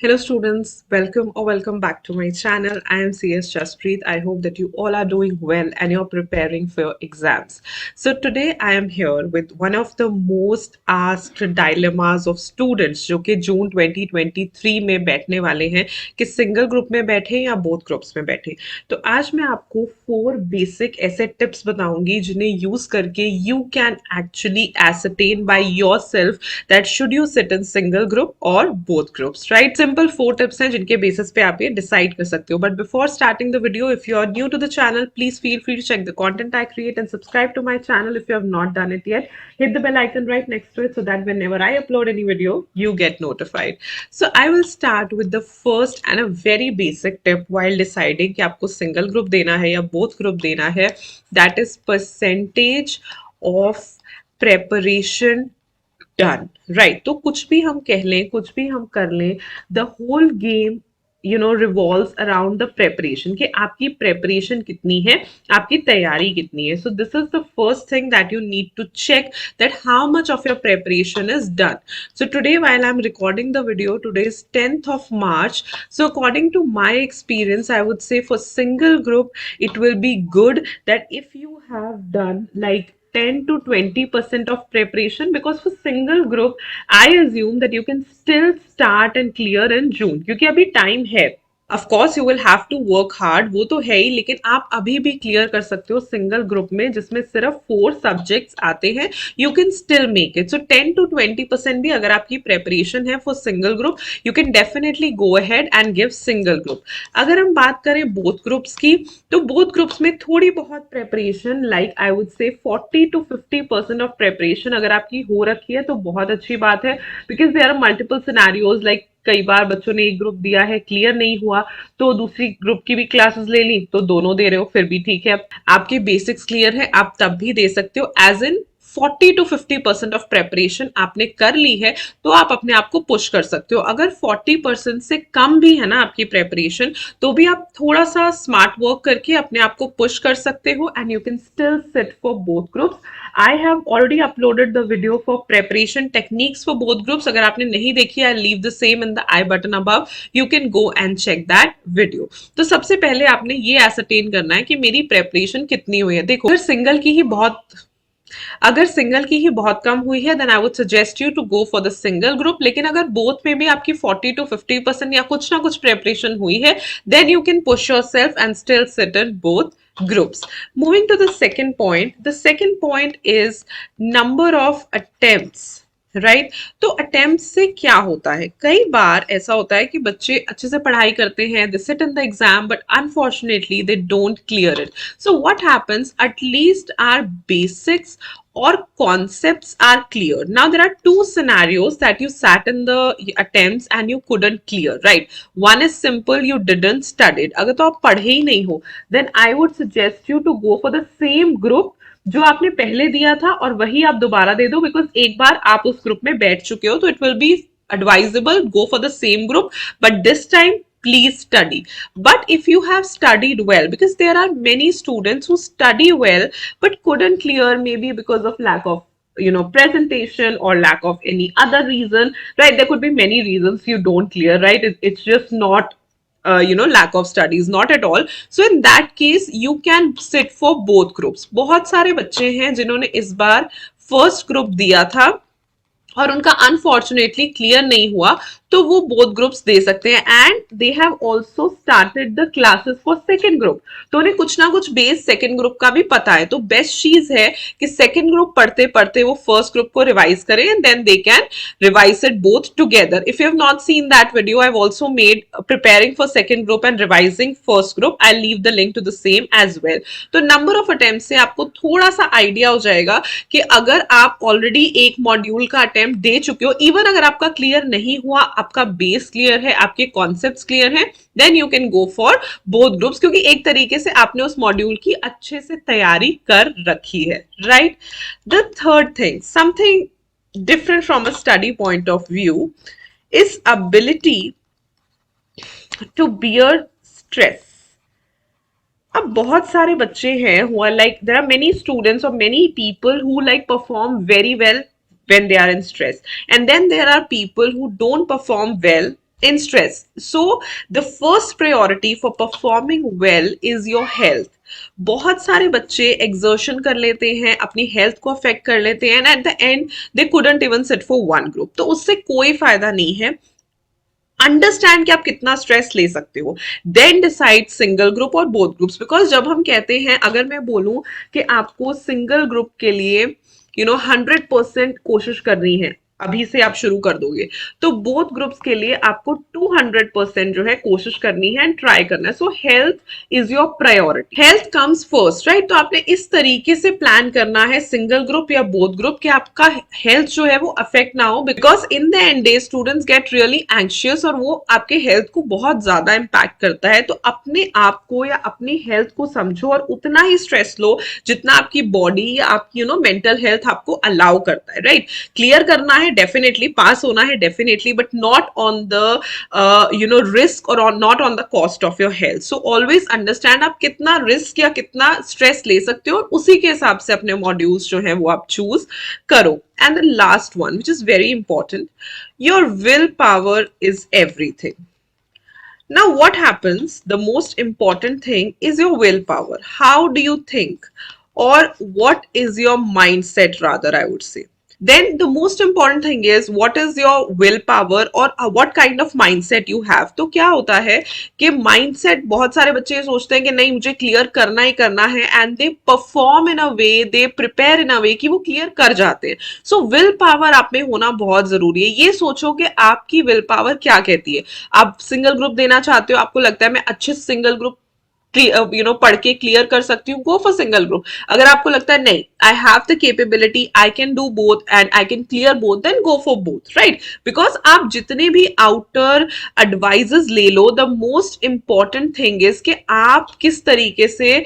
Hello students, welcome back to my channel. I am CS Jaspreet. I hope that you all are doing well and you're preparing for your exams. So today I am here with one of the most asked dilemmas of students जो कि जून 2023 में बैठने वाले हैं कि single group में बैठे या बोथ ग्रुप्स में बैठे। तो आज मैं आपको 4 बेसिक ऐसे टिप्स बताऊंगी जिन्हें यूज करके you can actually ascertain by yourself that should you sit in single group or both groups, right? Simple 4 tips हैं जिनके बेसिस पे आप ये डिसाइड कर सकते हो। But before starting the video, if you are new to the channel, please feel free to check the content I create and subscribe to my channel if you have not done it yet. Hit the bell icon right next to it so that whenever I upload any video, you get notified. So I will start with the first and a very basic tip while deciding कि आपको single group देना है या both group देना है. That is percentage of preparation done, right. तो कुछ भी हम कह लें, कुछ भी हम कर लें, the whole game revolves around the preparation कि आपकी प्रेपरेशन कितनी है, आपकी तैयारी कितनी है. So this is the first thing that you need to check that how much of your preparation is done. So today while I'm recording the video, today is 10th of March. So according to my experience, I would say for single group, it will be good that if you have done like 10 to 20% of preparation, because for single group I assume that you can still start and clear in June क्योंकि अभी time है. Of course you will have to work hard, वो तो है ही, लेकिन आप अभी भी क्लियर कर सकते हो सिंगल ग्रुप में जिसमें सिर्फ 4 सब्जेक्ट्स आते हैं. You can still make it. So 10 to 20% भी अगर आपकी प्रेपरेशन है for single group, you can definitely go ahead and give single group. अगर हम बात करें बोथ ग्रुप्स की, तो बोथ ग्रुप्स में थोड़ी बहुत preparation, like I would say 40 to 50% of preparation अगर आपकी हो रखी है तो बहुत अच्छी बात है. Because there are multiple scenarios, like कई बार बच्चों ने एक ग्रुप दिया है, क्लियर नहीं हुआ, तो दूसरी ग्रुप की भी क्लासेस ले ली, तो दोनों दे रहे हो फिर भी ठीक है. आपके बेसिक्स क्लियर है, आप तब भी दे सकते हो. As in 40 to 50% of preparation आपने कर ली है तो आप अपने आप को पुश कर सकते हो. अगर 40% से कम भी है ना आपकी प्रेपरेशन, तो भी आप थोड़ा सा स्मार्ट वर्क करके अपने आप को पुश कर सकते हो and you can still sit for both groups. I have already uploaded the video for preparation techniques for both groups. अगर आपने नहीं देखी, I leave the same in the I button above. You can go and check that video. तो सबसे पहले आपने ये ascertain करना है कि मेरी प्रेपरेशन कितनी हुई है. देखो, अगर सिंगल की ही बहुत कम हुई है, then I would suggest you to go for the single group. लेकिन अगर बोथ में भी आपकी 40 to 50% या कुछ ना कुछ प्रेपरेशन हुई है, then you can push yourself and still sit in both groups. Moving to the second point, the second point is number of attempts. Right. तो अटेम्प्ट से क्या होता है, कई बार ऐसा होता है कि बच्चे अच्छे से पढ़ाई करते हैं, they sit in the exam, but unfortunately they don't clear it. So what happens, at least our basics or concepts are clear. Now there are two scenarios that you sat in the attempts and you couldn't clear, right? One is simple, you didn't study it. अगर तो आप पढ़े ही नहीं हो, then I would suggest you to go for the same group जो आपने पहले दिया था और वही आप दोबारा दे दो. बिकॉज एक बार आप उस ग्रुप में बैठ चुके हो, तो it will be advisable go for the same group, but this time please study. But if you have studied well, because there are many students who study well but couldn't clear, maybe because of lack of presentation or lack of any other reason, right? There could be many reasons you don't clear, right? It's just not lack of studies, not at all. So in that case you can sit for both groups. बहुत सारे बच्चे हैं जिन्होंने इस बार first group दिया था और उनका अनफॉर्चुनेटली क्लियर नहीं हुआ, तो वो बोथ ग्रुप्स दे सकते हैं. And they have also started the classes for second group, तो उन्हें कुछ ना कुछ बेस सेकेंड ग्रुप का भी पता है. तो बेस्ट चीज है कि सेकेंड ग्रुप पढ़ते पढ़ते वो फर्स्ट ग्रुप को रिवाइज करें and then they can revise it both together. If you have not seen that video, I have also made preparing for second group and revising first group. I leave the link to the same as well. तो number of attempt से आपको थोड़ा सा idea हो जाएगा कि अगर आप ऑलरेडी एक मॉड्यूल का अटेम्प्ट दे चुके हो, इवन अगर आपका क्लियर नहीं हुआ, आपका बेस क्लियर है, आपके कॉन्सेप्ट्स क्लियर हैं, then you can go for both groups, क्योंकि एक तरीके से आपने उस मॉड्यूल की अच्छे से तैयारी कर रखी है, right. The third thing, something different from a study point of view, is ability to bear stress. अब बहुत सारे बच्चे हैं who are like, there are many students or many people who like perform very well when they are in stress, and then there are people who don't perform well in stress. So the first priority for performing well is your health. बहुत सारे बच्चे exertion कर लेते हैं, अपनी health को affect कर लेते हैं, and eight the and they couldn't even sit for one group. तो उससे कोई फायदा नहीं है. अंडरस्टैंड कि आप कितना स्ट्रेस ले सकते हो, देन डिसाइड सिंगल ग्रुप और बोथ ग्रुप्स. बिकॉज जब हम कहते हैं, अगर मैं बोलूं कि आपको सिंगल ग्रुप के लिए 100% कोशिश करनी है, अभी से आप शुरू कर दोगे, तो बोथ ग्रुप्स के लिए आपको 200% जो है कोशिश करनी है एंड ट्राई करना है. सो health is your priority, health comes first, right. तो आपने इस तरीके से प्लान करना है सिंगल ग्रुप या बोथ ग्रुप कि आपका हेल्थ जो है वो अफेक्ट ना हो. Because in the end day students get really anxious और वो आपके हेल्थ को बहुत ज्यादा इंपैक्ट करता है. तो अपने आप को या अपनी हेल्थ को समझो और उतना ही स्ट्रेस लो जितना आपकी बॉडी या आपकी मेंटल हेल्थ आपको अलाउ करता है, राइट. क्लियर करना है डेफिनेटली, पास होना है definitely, but not on the risk और not on the cost of your health. So always understand आप कितना रिस्क या कितना स्ट्रेस ले सकते हो और उसी के हिसाब से अपने मॉड्यूल्स जो है वो आप चूज करो. And the last one which is very important, your will power is everything. Now, what happens? The most important thing is your willpower. How do you think? Or what is your mindset, rather, I would say. Then the most important thing is what is your willpower or what kind of mindset you have. तो क्या होता है कि mindset, बहुत सारे बच्चे सोचते हैं कि नहीं मुझे क्लियर करना ही करना है, and they perform in a way, they prepare in a way कि वो क्लियर कर जाते हैं. So विल पावर आप में होना बहुत जरूरी है. ये सोचो कि आपकी विल पावर क्या कहती है. आप सिंगल ग्रुप देना चाहते हो, आपको लगता है मैं अच्छे सिंगल ग्रुप पढ़ के क्लियर कर सकती हूँ, गो फॉर सिंगल ग्रुप. अगर आपको लगता है नहीं I have the capability, I can do both and I can clear both, then go for both, right. Because आप जितने भी आउटर एडवाइजेस ले लो, the most important thing is कि आप किस तरीके से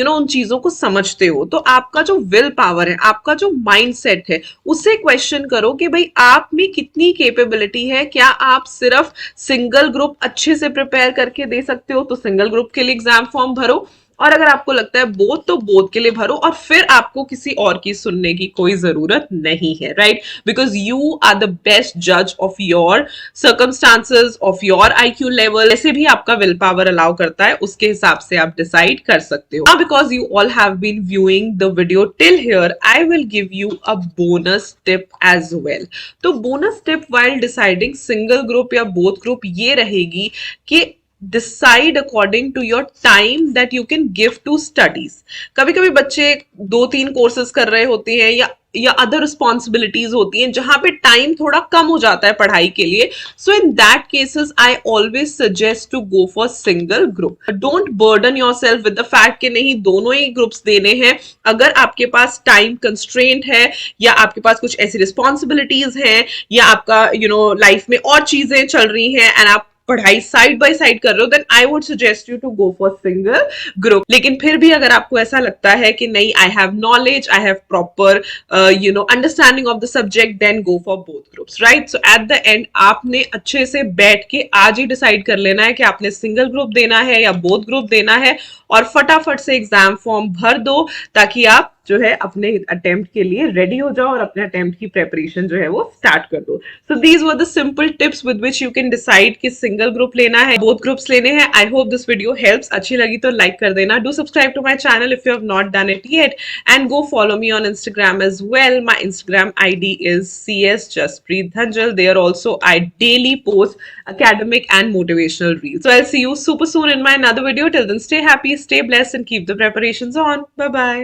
उन चीजों को समझते हो. तो आपका जो विल पावर है, आपका जो माइंड सेट है, उसे क्वेश्चन करो कि भाई आप में कितनी केपेबिलिटी है. क्या आप सिर्फ सिंगल ग्रुप अच्छे से प्रिपेयर करके दे सकते हो, तो सिंगल ग्रुप के लिए एग्जाम फॉर्म भरो. और अगर आपको लगता है बोथ, तो बोथ के लिए भरो, और फिर आपको किसी और की सुनने की कोई जरूरत नहीं है, right. Because you are the best जज of your circumstances, of your IQ level. ऐसे भी आपका विल पावर अलाउ करता है, उसके हिसाब से आप डिसाइड कर सकते हो. Because you all have been viewing the video till here, I will give you a bonus tip as well. तो bonus tip while deciding single group या बोथ ग्रुप ये रहेगी कि decide according to your time that you can give to studies. कभी कभी बच्चे 2-3 courses कर रहे होते हैं या अदर रिस्पॉन्सिबिलिटीज होती हैं जहां पे टाइम थोड़ा कम हो जाता है पढ़ाई के लिए. So in that cases I always suggest to go for single group. Don't burden yourself with the fact कि नहीं दोनों ही ग्रुप्स देने हैं. अगर आपके पास टाइम कंस्ट्रेंट है या आपके पास कुछ ऐसी रिस्पॉन्सिबिलिटीज हैं या आपका लाइफ में और चीजें चल रही हैं एंड आप पढ़ाई साइड बाय साइड कर रहे हो, then I would suggest you to go for single group. लेकिन फिर भी अगर आपको ऐसा लगता है कि नहीं I have knowledge, I have proper understanding of the subject, then go for both groups, right. So at the end आपने अच्छे से बैठ के आज ही डिसाइड कर लेना है कि आपने सिंगल ग्रुप देना है या बोथ ग्रुप देना है, और फटाफट से एग्जाम फॉर्म भर दो ताकि आप जो है अपने अटेम्प्ट के लिए रेडी हो जाओ और अपने अटेम्प्ट की प्रेपरेशन जो है वो स्टार्ट कर दो. So these were the simple tips with which you can decide कि सिंगल ग्रुप लेना है, बोथ ग्रुप्स लेने हैं. I hope this video helps. अच्छी लगी तो लाइक कर देना. Do subscribe to my channel if you have not done it yet, and go follow me on Instagram as well. My Instagram ID is CS Jaspreet Dhanjal. There also I daily post academic and motivational reels. So I'll see you super soon in my another video. Till then, stay happy, stay blessed, and keep the preparations on. Bye bye.